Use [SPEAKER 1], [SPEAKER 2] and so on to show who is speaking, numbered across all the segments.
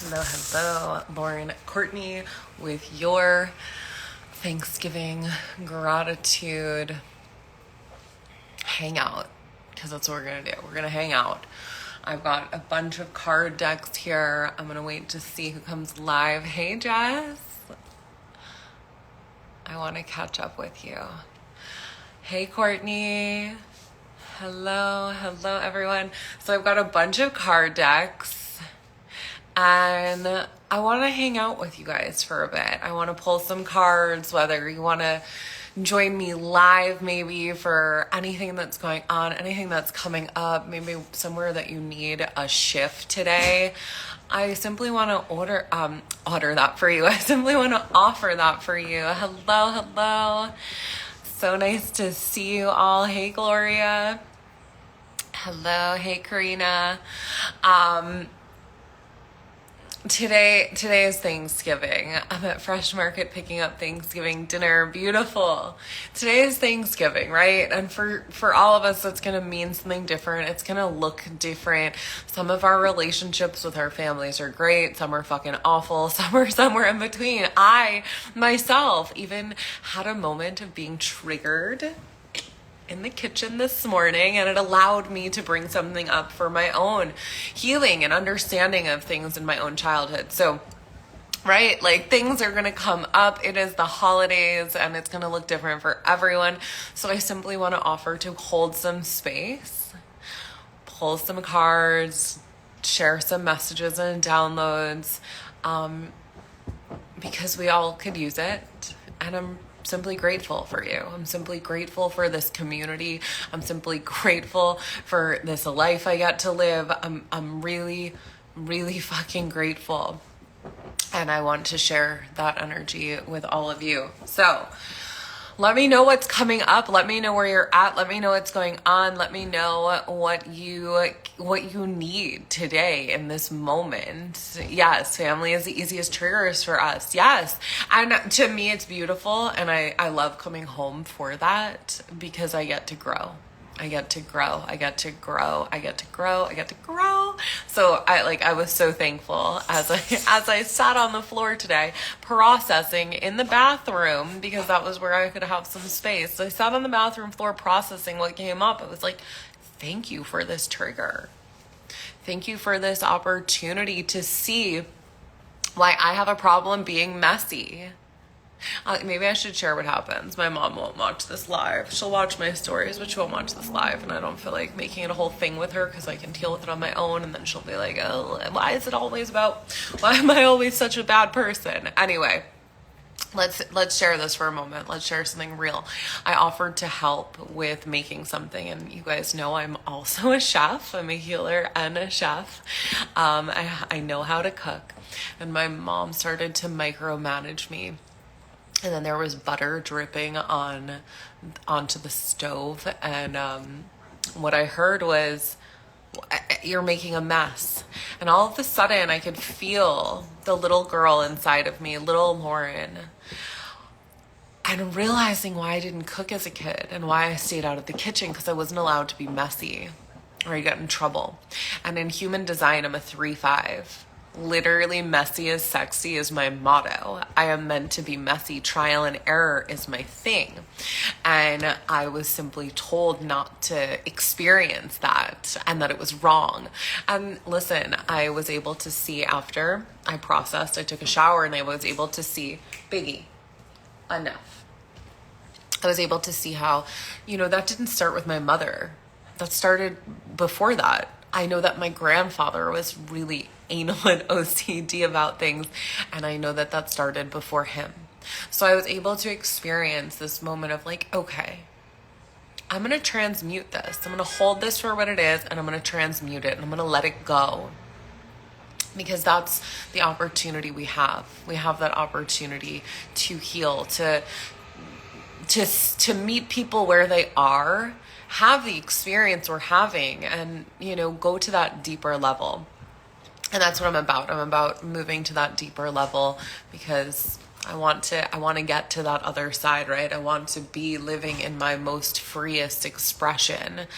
[SPEAKER 1] Hello, Lauren Courtney with your Thanksgiving gratitude hangout, because that's what we're going to do. We're going to hang out. I've got a bunch of card decks here. I'm going to wait to see who comes live. Hey, Jess. I want to catch up with you. Hey, Courtney. Hello, everyone. So I've got a bunch of card decks. And I want to hang out with you guys for a bit. I want to pull some cards, whether you want to join me live maybe for anything that's going on, anything that's coming up, maybe somewhere that you need a shift today. I simply want to order that for you. I simply want to offer that for you. Hello. So nice to see you all. Hey, Gloria. Hello. Hey, Karina. Today is Thanksgiving. I'm at Fresh Market picking up Thanksgiving dinner. Beautiful. Today is Thanksgiving, right? And for all of us, it's going to mean something different. It's going to look different. Some of our relationships with our families are great. Some are fucking awful. Some are somewhere in between. I, myself, even had a moment of being triggered in the kitchen this morning, and it allowed me to bring something up for my own healing and understanding of things in my own childhood. So, right, like things are going to come up. It is the holidays and it's going to look different for everyone. So I simply want to offer to hold some space, pull some cards, share some messages and downloads, because we all could use it. And I'm simply grateful for you. I'm simply grateful for this community. I'm simply grateful for this life I get to live. I'm really fucking grateful. And I want to share that energy with all of you. So let me know what's coming up. Let me know where you're at. Let me know what's going on. Let me know what you need today in this moment. Yes, family is the easiest triggers for us. Yes. And to me, it's beautiful. And I love coming home for that because I get to grow. I get to grow. So I was so thankful as I sat on the floor today processing in the bathroom, because that was where I could have some space. So I sat on the bathroom floor processing what came up. It was like, thank you for this trigger. Thank you for this opportunity to see why I have a problem being messy. Maybe I should share what happens. My mom won't watch this live. She'll watch my stories, but she won't watch this live. And I don't feel like making it a whole thing with her because I can deal with it on my own. And then she'll be like, oh, why am I always such a bad person? Anyway, let's share this for a moment. Let's share something real. I offered to help with making something, and you guys know I'm also a chef. I'm a healer and a chef. I know how to cook, and my mom started to micromanage me. And then there was butter dripping onto the stove. And what I heard was, you're making a mess. And all of a sudden I could feel the little girl inside of me, little Lauren, and realizing why I didn't cook as a kid and why I stayed out of the kitchen, because I wasn't allowed to be messy or I got in trouble. And in human design, I'm a 3-5. Literally, messy is sexy is my motto. I am meant to be messy. Trial and error is my thing. And I was simply told not to experience that and that it was wrong. And listen, I was able to see after I processed, I took a shower and I was able to see, Biggie, enough. I was able to see how, that didn't start with my mother. That started before that. I know that my grandfather was really anal and OCD about things, and I know that started before him. So I was able to experience this moment of like, okay, I'm going to transmute this. I'm going to hold this for what it is, and I'm going to transmute it, and I'm going to let it go. Because that's the opportunity we have. We have that opportunity to heal, to meet people where they are, have the experience we're having, and, go to that deeper level. And that's what I'm about. I'm about moving to that deeper level because I want to get to that other side, right? I want to be living in my most freest expression.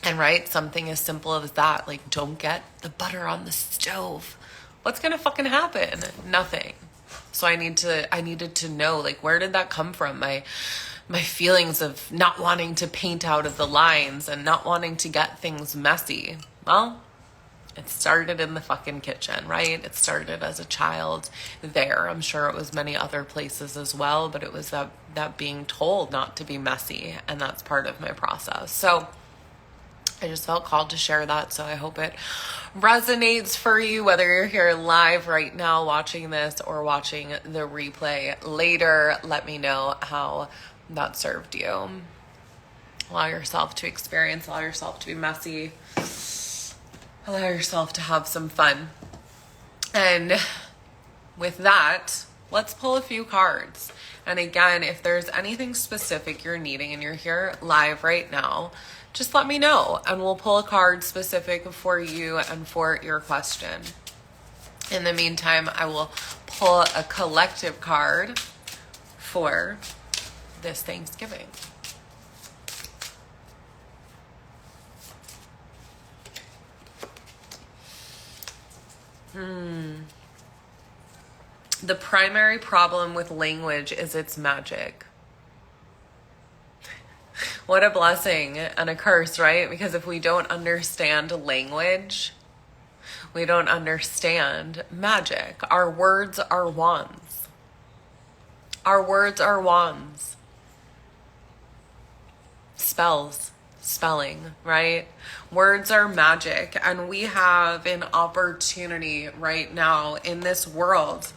[SPEAKER 1] And right, something as simple as that, like don't get the butter on the stove. What's gonna fucking happen? Nothing. So I needed to know, like, where did that come from? My feelings of not wanting to paint out of the lines and not wanting to get things messy. Well, it started in the fucking kitchen, right? It started as a child there. I'm sure it was many other places as well, but it was that being told not to be messy, and that's part of my process. So I just felt called to share that. So I hope it resonates for you, whether you're here live right now watching this or watching the replay later. Let me know how that served you. Allow yourself to experience, allow yourself to be messy, allow yourself to have some fun. And with that, let's pull a few cards. And again, if there's anything specific you're needing and you're here live right now, just let me know and we'll pull a card specific for you and for your question. In the meantime, I will pull a collective card for this Thanksgiving. The primary problem with language is its magic. What a blessing and a curse, right? Because if we don't understand language, we don't understand magic. Our words are wands. Our words are wands. Spells, spelling, right? Words are magic, and we have an opportunity right now in this world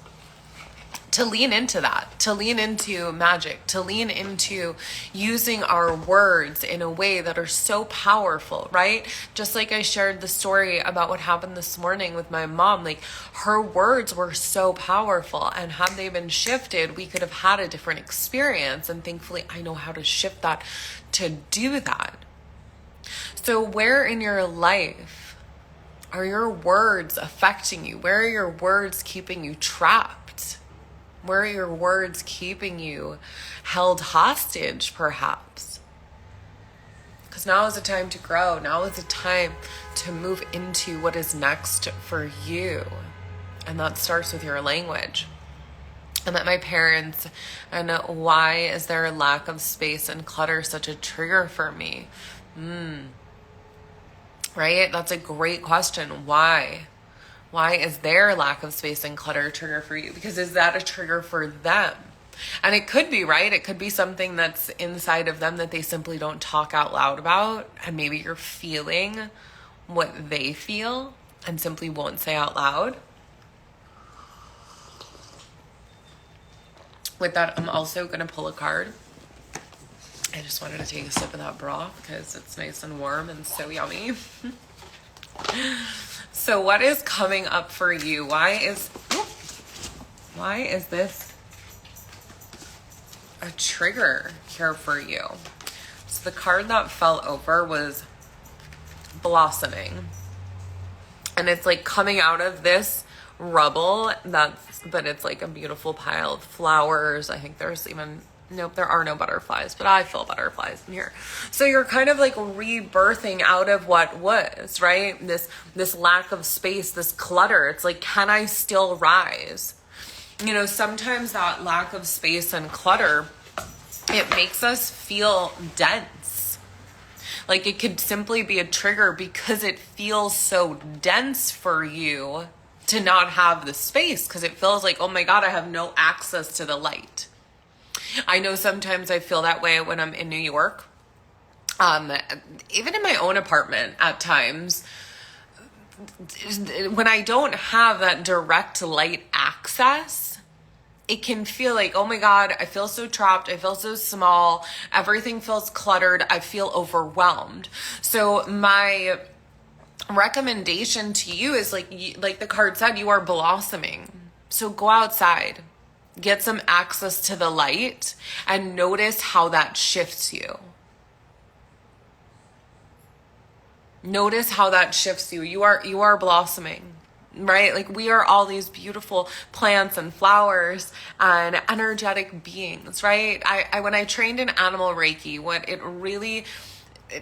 [SPEAKER 1] to lean into that, to lean into magic, to lean into using our words in a way that are so powerful, right? Just like I shared the story about what happened this morning with my mom, like her words were so powerful, and had they been shifted, we could have had a different experience. And thankfully, I know how to shift that to do that. So where in your life are your words affecting you? Where are your words keeping you trapped? Where are your words keeping you held hostage, perhaps? Because now is the time to grow. Now is the time to move into what is next for you. And that starts with your language. I met my parents, and why is there a lack of space and clutter such a trigger for me? Right? That's a great question. Why? Why is their lack of space and clutter a trigger for you? Because is that a trigger for them? And it could be, right? It could be something that's inside of them that they simply don't talk out loud about. And maybe you're feeling what they feel and simply won't say out loud. With that, I'm also going to pull a card. I just wanted to take a sip of that broth because it's nice and warm and so yummy. So what is coming up for you? Why is this a trigger here for you? So the card that fell over was blossoming. And it's like coming out of this rubble but it's like a beautiful pile of flowers. I think there's even, nope, there are no butterflies, but I feel butterflies in here. So you're kind of like rebirthing out of what was, right? This lack of space, this clutter. It's like, can I still rise? You know, sometimes that lack of space and clutter, it makes us feel dense. Like it could simply be a trigger because it feels so dense for you to not have the space, because it feels like, oh my God, I have no access to the light. I know sometimes I feel that way when I'm in New York. Even in my own apartment at times, when I don't have that direct light access, it can feel like, oh my God, I feel so trapped. I feel so small. Everything feels cluttered. I feel overwhelmed. So my recommendation to you is like the card said, you are blossoming. So go outside, get some access to the light, and notice how that shifts you. Notice how that shifts you. You are blossoming, right? Like we are all these beautiful plants and flowers and energetic beings, right? I when I trained in animal Reiki, what it really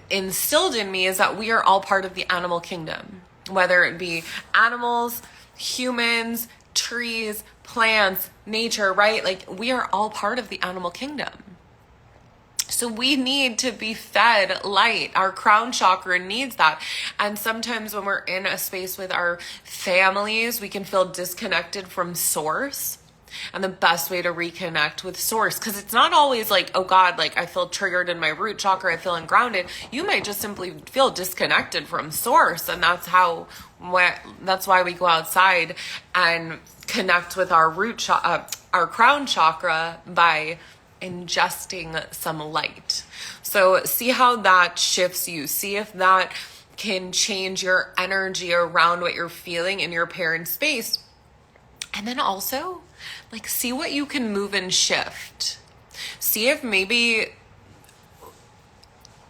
[SPEAKER 1] instilled in me is that we are all part of the animal kingdom, whether it be animals, humans, trees, plants, nature, right? Like, we are all part of the animal kingdom. So we need to be fed light. Our crown chakra needs that. And sometimes when we're in a space with our families, we can feel disconnected from source. And the best way to reconnect with source, because it's not always like, oh God, like I feel triggered in my root chakra, I feel ungrounded. You might just simply feel disconnected from source. And that's why we go outside and connect with our our crown chakra by ingesting some light. So see how that shifts you. See if that can change your energy around what you're feeling in your parent space. And then also, like, see what you can move and shift. See if maybe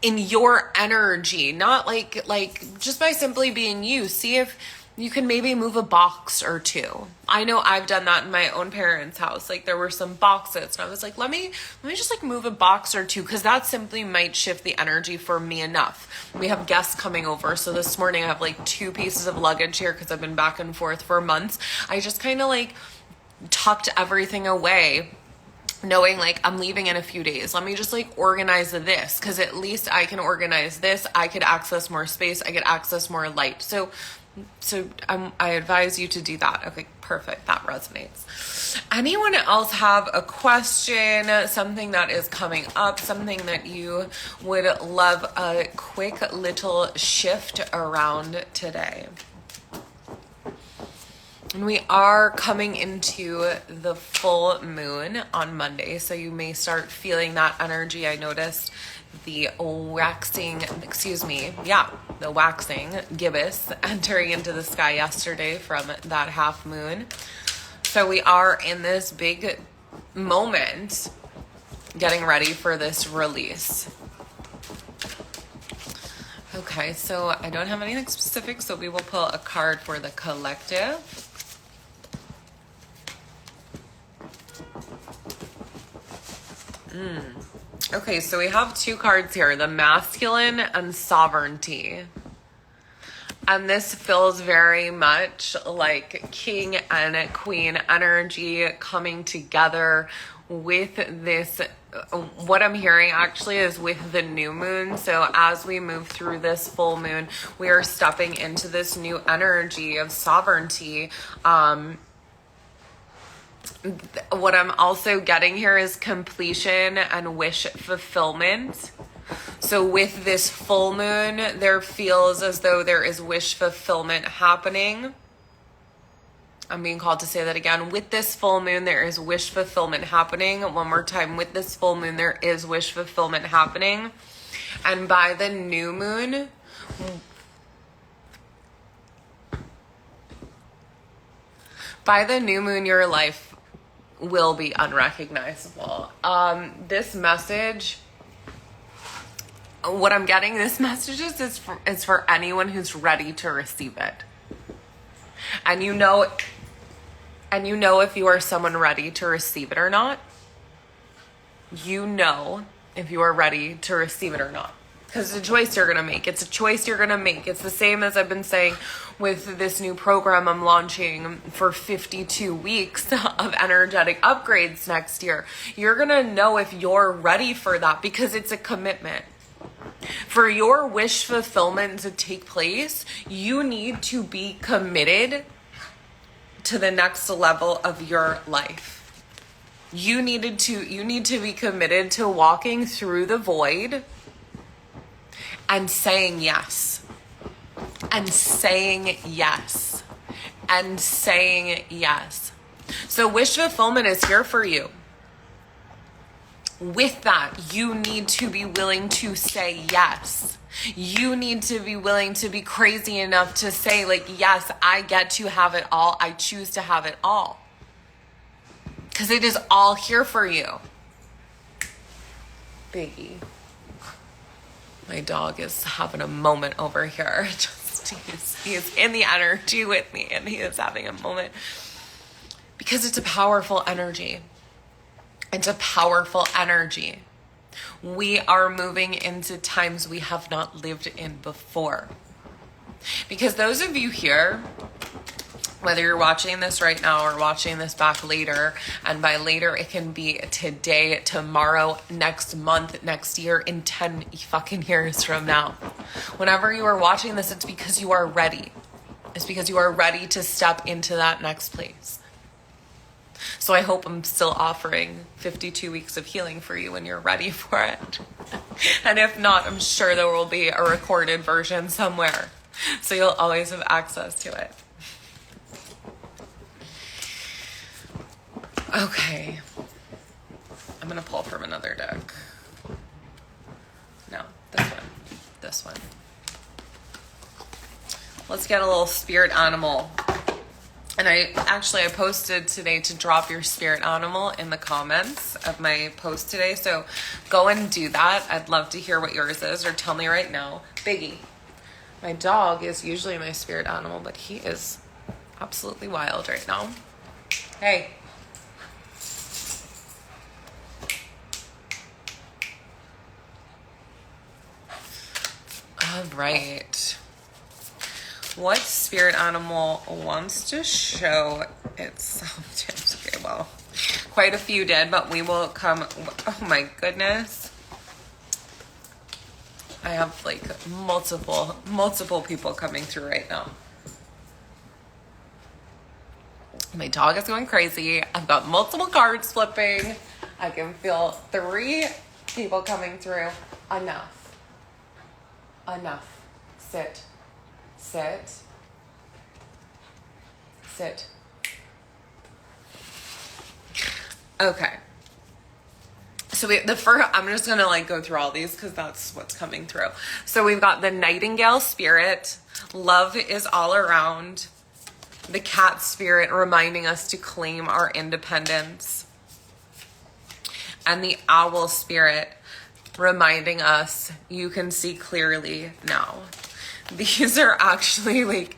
[SPEAKER 1] in your energy, not like just by simply being you, see if you can maybe move a box or two. I know I've done that in my own parents' house. Like, there were some boxes and I was like, let me just like move a box or two, because that simply might shift the energy for me enough. We have guests coming over. So this morning I have like 2 pieces of luggage here because I've been back and forth for months. I just kind of like tucked everything away, knowing like I'm leaving in a few days. Let me just like organize this, because at least I can organize this. I could access more space. I could access more light. So I advise you to do that. Okay, perfect. That resonates. Anyone else have a question, something that is coming up, something that you would love a quick little shift around today? And we are coming into the full moon on Monday, so you may start feeling that energy. I noticed the waxing gibbous entering into the sky yesterday from that half moon. So we are in this big moment getting ready for this release. Okay, so I don't have anything specific, so we will pull a card for the collective. Okay, so we have 2 cards here, the masculine and sovereignty. And this feels very much like king and queen energy coming together with this. What I'm hearing actually is with the new moon. So as we move through this full moon, we are stepping into this new energy of sovereignty. What I'm also getting here is completion and wish fulfillment. So with this full moon, there feels as though there is wish fulfillment happening. I'm being called to say that again. With this full moon, there is wish fulfillment happening. One more time. With this full moon, there is wish fulfillment happening. And by the new moon, your life will be unrecognizable. This message, what I'm getting, this message is for anyone who's ready to receive it. And you know if you are someone ready to receive it or not. You know if you are ready to receive it or not. Because it's a choice you're going to make. It's a choice you're going to make. It's the same as I've been saying with this new program I'm launching for 52 weeks of energetic upgrades next year. You're going to know if you're ready for that, because it's a commitment. For your wish fulfillment to take place, you need to be committed to the next level of your life. You need to be committed to walking through the void and saying yes, and saying yes, and saying yes. So wish fulfillment is here for you. With that, you need to be willing to say yes. You need to be willing to be crazy enough to say, like, yes, I get to have it all. I choose to have it all. Because it is all here for you. Biggie. My dog is having a moment over here. He's in the energy with me, and he is having a moment. Because it's a powerful energy. It's a powerful energy. We are moving into times we have not lived in before. Because those of you here, whether you're watching this right now or watching this back later, and by later it can be today, tomorrow, next month, next year, in 10 fucking years from now. Whenever you are watching this, it's because you are ready. It's because you are ready to step into that next place. So I hope I'm still offering 52 weeks of healing for you when you're ready for it. And if not, I'm sure there will be a recorded version somewhere. So you'll always have access to it. Okay. I'm going to pull from another deck. No, this one. This one. Let's get a little spirit animal. And I posted today to drop your spirit animal in the comments of my post today. So go and do that. I'd love to hear what yours is, or tell me right now. Biggie. My dog is usually my spirit animal, but he is absolutely wild right now. Hey. All right. What spirit animal wants to show itself? Okay, well, quite a few did, but we will come. Oh my goodness. I have like multiple people coming through right now. My dog is going crazy. I've got multiple cards flipping. I can feel 3 people coming through. Enough. Sit. Okay. So I'm just going to like go through all these because that's what's coming through. So we've got the nightingale spirit. Love is all around. The cat spirit reminding us to claim our independence. And the owl spirit reminding us you can see clearly now. These are actually like,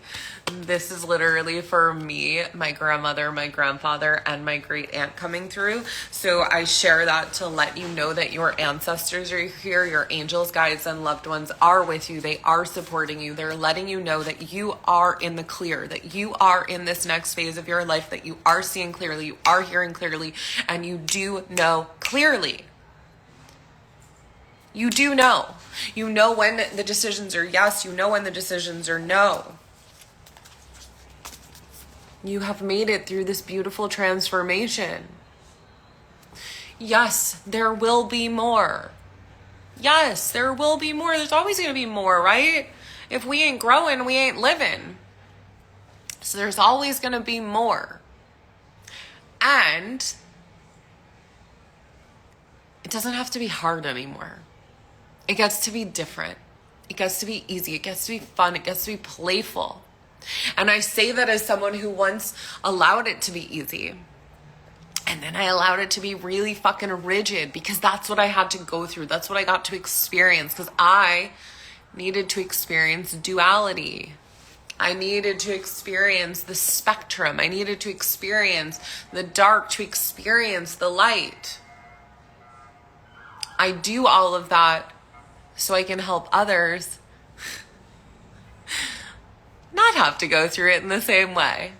[SPEAKER 1] this is literally for me, my grandmother, my grandfather, and my great aunt coming through. So I share that to let you know that your ancestors are here, your angels, guides, and loved ones are with you. They are supporting you. They're letting you know that you are in the clear, that you are in this next phase of your life, that you are seeing clearly, you are hearing clearly, and you do know clearly. You do know. You know when the decisions are yes. You know when the decisions are no. You have made it through this beautiful transformation. Yes, there will be more. Yes, there will be more. There's always going to be more, right? If we ain't growing, we ain't living. So there's always going to be more. And it doesn't have to be hard anymore. It gets to be different. It gets to be easy. It gets to be fun. It gets to be playful. And I say that as someone who once allowed it to be easy. And then I allowed it to be really fucking rigid because that's what I had to go through. That's what I got to experience because I needed to experience duality. I needed to experience the spectrum. I needed to experience the dark, to experience the light. I do all of that so I can help others not have to go through it in the same way.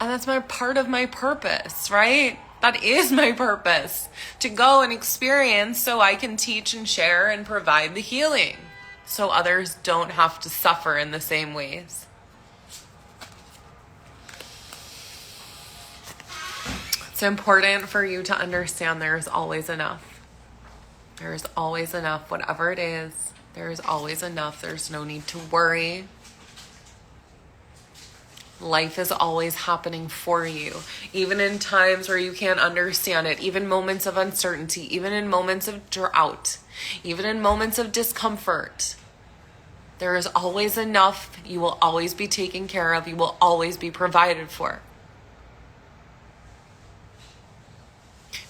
[SPEAKER 1] And that's part of my purpose, right? That is my purpose, to go and experience so I can teach and share and provide the healing so others don't have to suffer in the same ways. It's important for you to understand there is always enough. There is always enough, whatever it is. There is always enough. There's no need to worry. Life is always happening for you, even in times where you can't understand it, even moments of uncertainty, even in moments of drought, even in moments of discomfort. There is always enough. You will always be taken care of. You will always be provided for.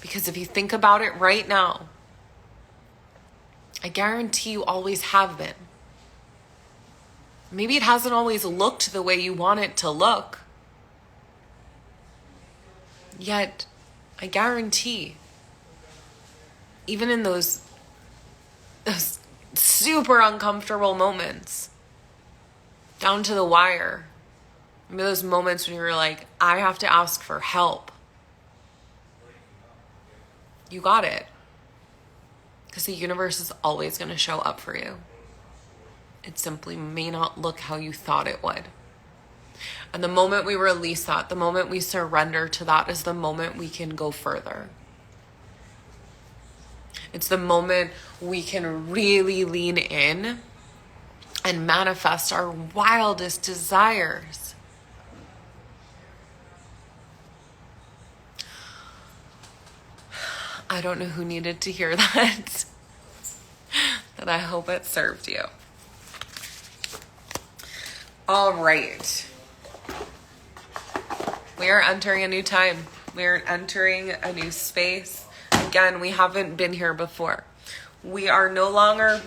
[SPEAKER 1] Because if you think about it right now, I guarantee you always have been. Maybe it hasn't always looked the way you want it to look. Yet, I guarantee, even in those those super uncomfortable moments, down to the wire. Maybe those moments when you're like, I have to ask for help. You got it. Because the universe is always going to show up for you. It simply may not look how you thought it would. And the moment we release that, the moment we surrender to that, is the moment we can go further. It's the moment we can really lean in and manifest our wildest desires. I don't know who needed to hear that, but I hope it served you. All right. We are entering a new time. We are entering a new space. Again, we haven't been here before. We are no longer...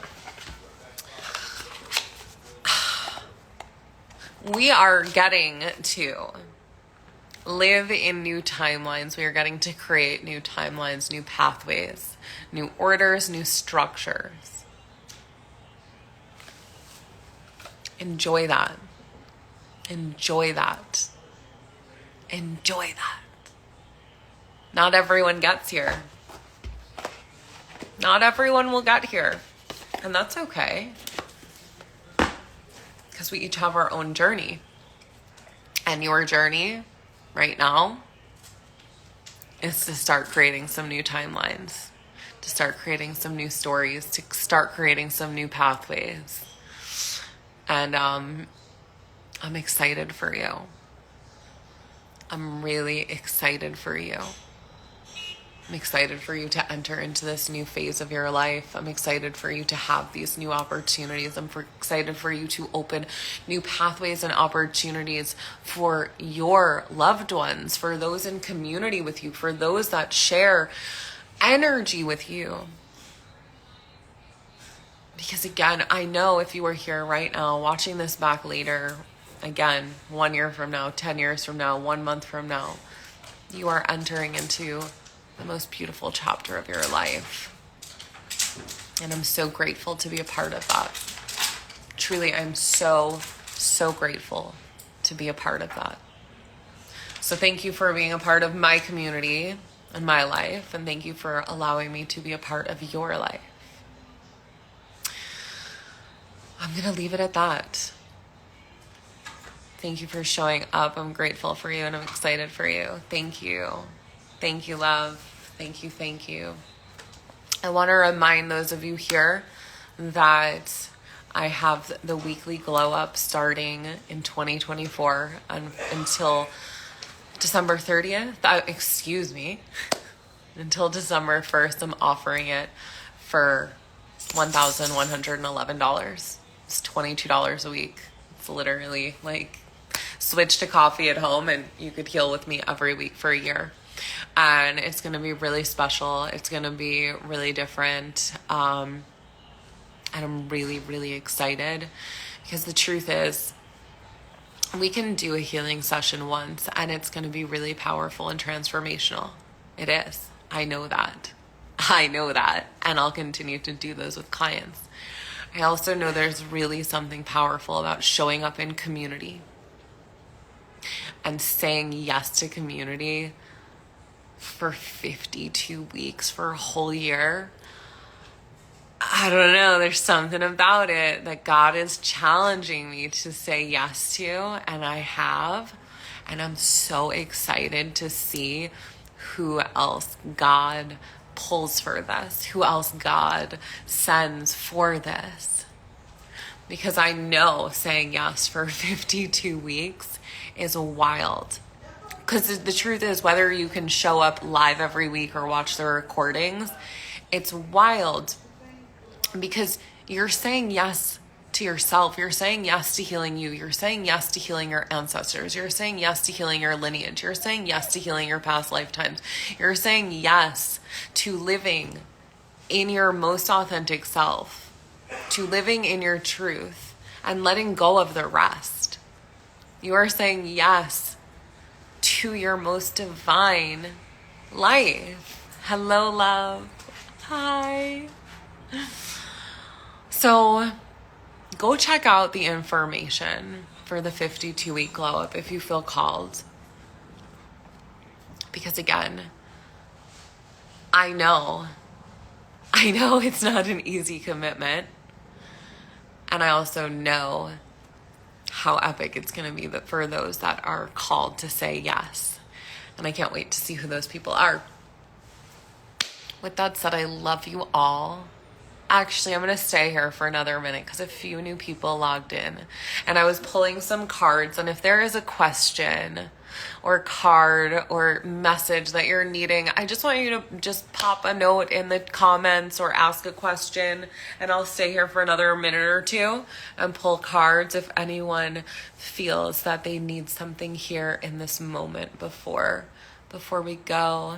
[SPEAKER 1] We are getting to live in new timelines. We are getting to create new timelines, new pathways, new orders, new structures. Enjoy that. Enjoy that. Enjoy that. Not everyone gets here. Not everyone will get here. And that's okay. Because we each have our own journey. And your journey right now is to start creating some new timelines, to start creating some new stories, to start creating some new pathways. And I'm excited for you. I'm really excited for you. I'm excited for you to enter into this new phase of your life. I'm excited for you to have these new opportunities. I'm excited for you to open new pathways and opportunities for your loved ones, for those in community with you, for those that share energy with you. Because again, I know if you are here right now, watching this back later, again, 1 year from now, 10 years from now, 1 month from now, you are entering into the most beautiful chapter of your life. And I'm so grateful to be a part of that. Truly, I'm so grateful to be a part of that. So thank you for being a part of my community and my life. And thank you for allowing me to be a part of your life. I'm going to leave it at that. Thank you for showing up. I'm grateful for you and I'm excited for you. Thank you. Thank you, love. Thank you, thank you. I want to remind those of you here that I have the weekly glow up starting in 2024 until December 30th. Until December 1st, I'm offering it for $1,111. It's $22 a week. It's literally like switch to coffee at home and you could heal with me every week for a year. And it's going to be really special. It's going to be really different. And I'm really, really excited because the truth is we can do a healing session once and it's going to be really powerful and transformational. It is. I know that. And I'll continue to do those with clients. I also know there's really something powerful about showing up in community and saying yes to community for 52 weeks, for a whole year. I don't know, there's something about it that God is challenging me to say yes to, and I have. And I'm so excited to see who else God pulls for this, who else God sends for this. Because I know saying yes for 52 weeks is wild. Because the truth is, whether you can show up live every week or watch the recordings, it's wild because you're saying yes to yourself. You're saying yes to healing you. You're saying yes to healing your ancestors. You're saying yes to healing your lineage. You're saying yes to healing your past lifetimes. You're saying yes to living in your most authentic self, to living in your truth and letting go of the rest. You are saying yes to your most divine life. Hello, love. Hi. So go check out the information for the 52-week glow up if you feel called. Because again, I know it's not an easy commitment. And I also know how epic it's going to be for those that are called to say yes. And I can't wait to see who those people are. With that said, I love you all. Actually, I'm going to stay here for another minute because a few new people logged in. And I was pulling some cards. And if there is a question or card or message that you're needing, I just want you to just pop a note in the comments or ask a question. And I'll stay here for another minute or two and pull cards if anyone feels that they need something here in this moment before we go.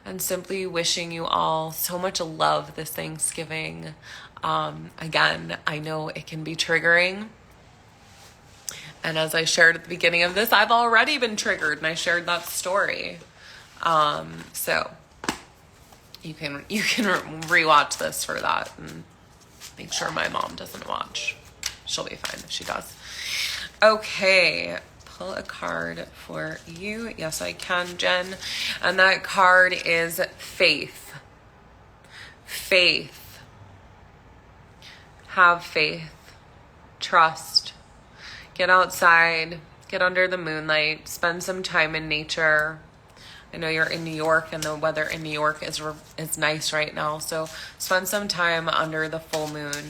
[SPEAKER 1] And simply wishing you all so much love this Thanksgiving. Again, I know it can be triggering. And as I shared at the beginning of this, I've already been triggered and I shared that story. So you can rewatch this for that and make sure my mom doesn't watch. She'll be fine if she does. Okay. Pull a card for you. Yes, I can, Jen. And that card is faith. Faith. Have faith. Trust. Get outside. Get under the moonlight. Spend some time in nature. I know you're in New York and the weather in New York is nice right now. So spend some time under the full moon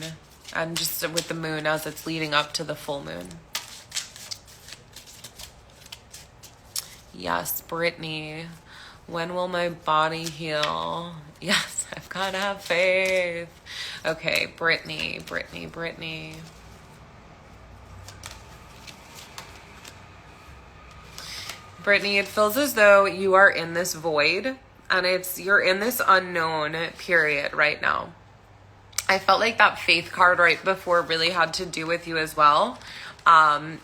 [SPEAKER 1] and just with the moon as it's leading up to the full moon. Yes, Brittany, when will my body heal? Yes, I've got to have faith. Okay, Brittany. Brittany, it feels as though you are in this void and you're in this unknown period right now. I felt like that faith card right before really had to do with you as well. And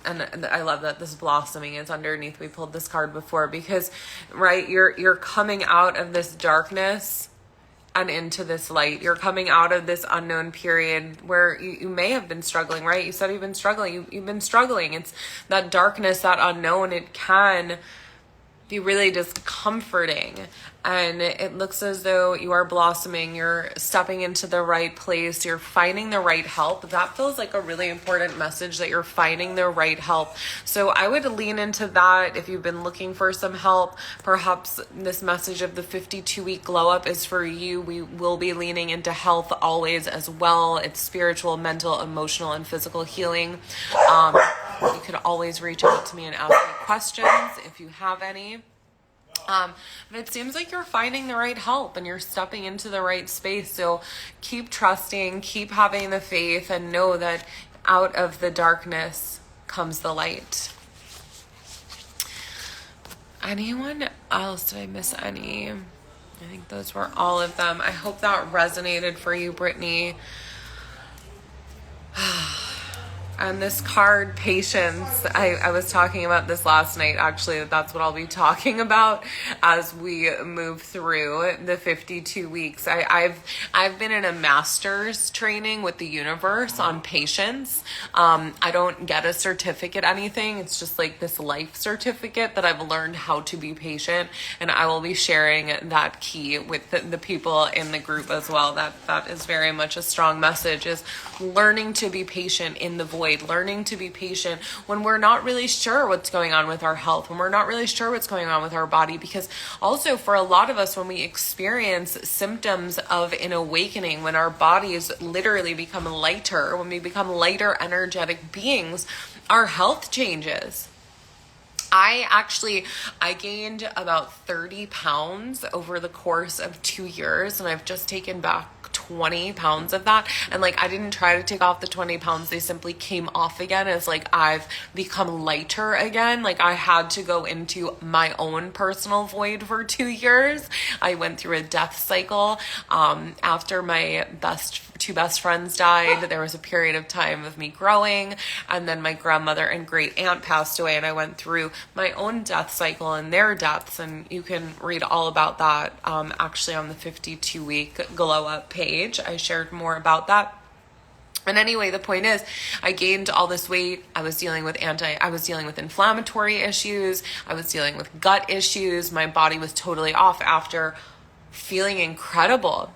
[SPEAKER 1] I love that this blossoming is underneath. We pulled this card before because, right, you're coming out of this darkness and into this light. You're coming out of this unknown period where you may have been struggling, right? You said you've been struggling. You've been struggling. It's that darkness, that unknown. It can be really discomforting. And it looks as though you are blossoming. You're stepping into the right place. You're finding the right help. That feels like a really important message that you're finding the right help. So I would lean into that if you've been looking for some help. Perhaps this message of the 52-week glow up is for you. We will be leaning into health always as well. It's spiritual, mental, emotional, and physical healing. You could always reach out to me and ask me questions if you have any. But it seems like you're finding the right help and you're stepping into the right space. So keep trusting, keep having the faith, and know that out of the darkness comes the light. Anyone else? Did I miss any? I think those were all of them. I hope that resonated for you, Brittany. And this card, patience, I was talking about this last night. Actually, that's what I'll be talking about as we move through the 52 weeks. I've been in a master's training with the universe on patience. I don't get a certificate, anything. It's just like this life certificate that I've learned how to be patient. And I will be sharing that key with the people in the group as well. That is very much a strong message, is learning to be patient in the void. Learning to be patient when we're not really sure what's going on with our health, when we're not really sure what's going on with our body. Because also for a lot of us, when we experience symptoms of an awakening, when our bodies literally become lighter, when we become lighter energetic beings, our health changes. I gained about 30 pounds over the course of 2 years, and I've just taken back 20 pounds of that. And like, I didn't try to take off the 20 pounds. They simply came off again as like I've become lighter again. Like I had to go into my own personal void for 2 years. I went through a death cycle. After my two best friends died, there was a period of time of me growing, and then my grandmother and great aunt passed away, and I went through my own death cycle and their deaths. And you can read all about that actually on the 52-week glow up page. I shared more about that. And anyway, the point is, I gained all this weight. I was dealing with inflammatory issues. I was dealing with gut issues. My body was totally off after feeling incredible.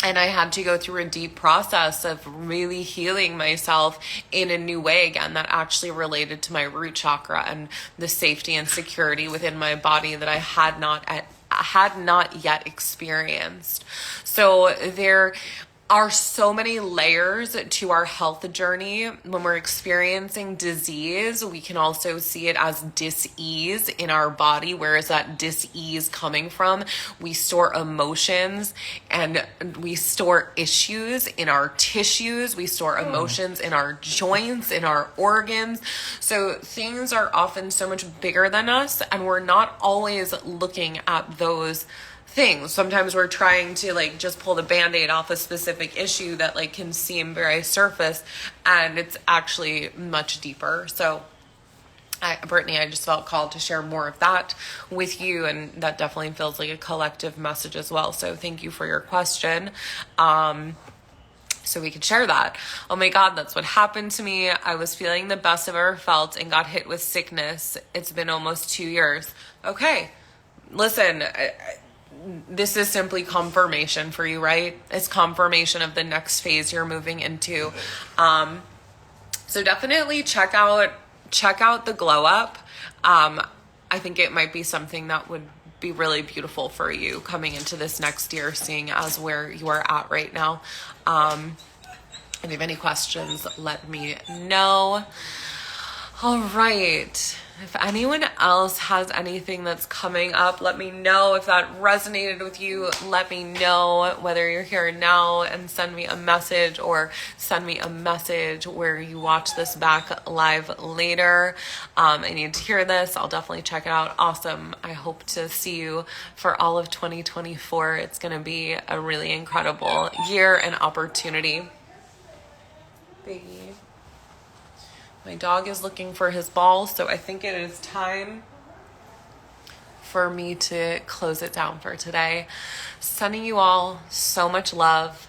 [SPEAKER 1] And I had to go through a deep process of really healing myself in a new way again that actually related to my root chakra and the safety and security within my body that I had not yet experienced. So there are so many layers to our health journey. When we're experiencing disease, we can also see it as dis-ease in our body. Where is that dis-ease coming from? We store emotions and we store issues in our tissues. We store emotions in our joints, in our organs. So things are often so much bigger than us, and we're not always looking at those things. Sometimes we're trying to like just pull the band-aid off a specific issue that like can seem very surface, and it's actually much deeper. So Brittany, I just felt called to share more of that with you, and that definitely feels like a collective message as well. So thank you for your question. So we could share that. Oh my God, that's what happened to me. I was feeling the best I've ever felt and got hit with sickness. It's been almost 2 years. Okay, listen, this is simply confirmation for you, right? It's confirmation of the next phase you're moving into. So definitely check out the glow up. I think it might be something that would be really beautiful for you coming into this next year, seeing as where you are at right now. If you have any questions, let me know. All right. If anyone else has anything that's coming up, let me know. If that resonated with you, let me know, whether you're here now and send me a message, or send me a message where you watch this back live later. I need to hear this. I'll definitely check it out. Awesome. I hope to see you for all of 2024. It's going to be a really incredible year and opportunity. Baby. My dog is looking for his ball, so I think it is time for me to close it down for today. Sending you all so much love.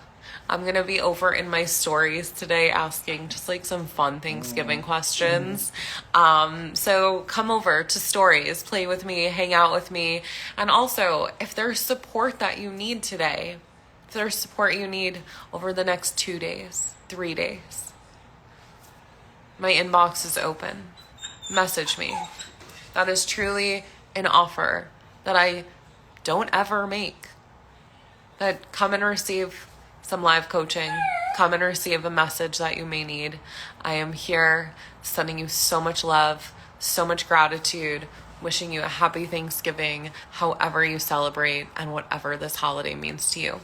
[SPEAKER 1] I'm going to be over in my stories today asking just like some fun Thanksgiving questions. So come over to stories, play with me, hang out with me. And also, if there's support that you need today, if there's support you need over the next 2 days, 3 days, my inbox is open. Message me. That is truly an offer that I don't ever make. That come and receive some live coaching. Come and receive a message that you may need. I am here sending you so much love, so much gratitude, wishing you a happy Thanksgiving, however you celebrate, and whatever this holiday means to you.